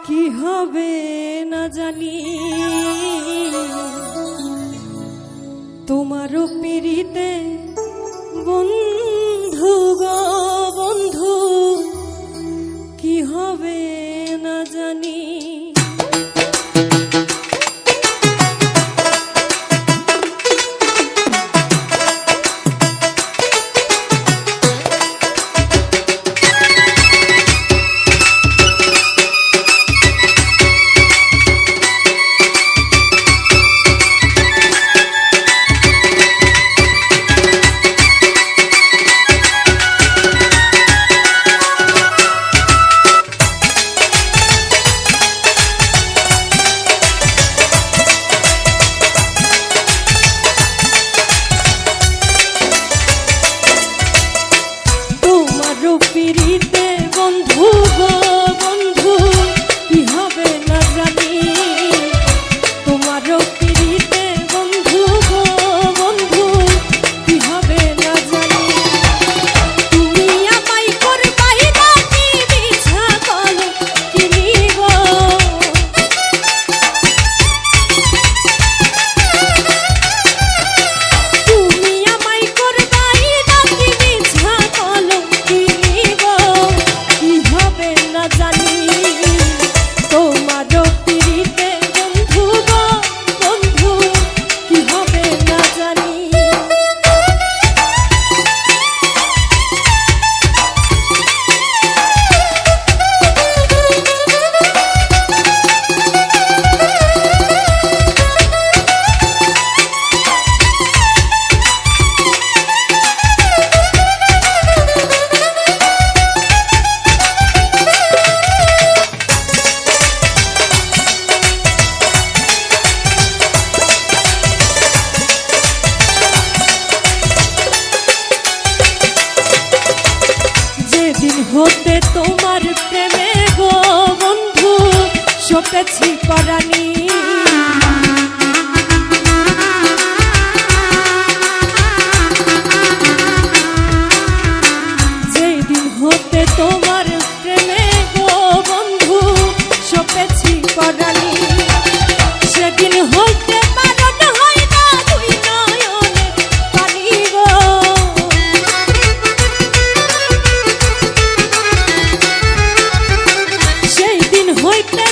কি হবে না জানি তোমারও পিড়িতে বন্ধু গো বন্ধু কি হবে না জানি পিড়িতে বন্ধু গো বন্ধু কি হবে না জানি তোমারও পিড়িতে বন্ধু গো বন্ধু কি হবে না জানি তুমি আমায় করবাই নাকি বিছা কলো কিনিব তুমি আমায় করবাই নাকি বিছা কলো জানি তোমারও পিড়িতে বন্ধু গো বন্ধু কি হবে না জানি হতে তোমার প্রেমে গো বন্ধু সপেছি পরানি যেদিন হতে তোমার প্রেমে গো বন্ধু সপেছি পরানি সেদিন হতে পারণ হয় না দুই নয়নে পানি গো হইতে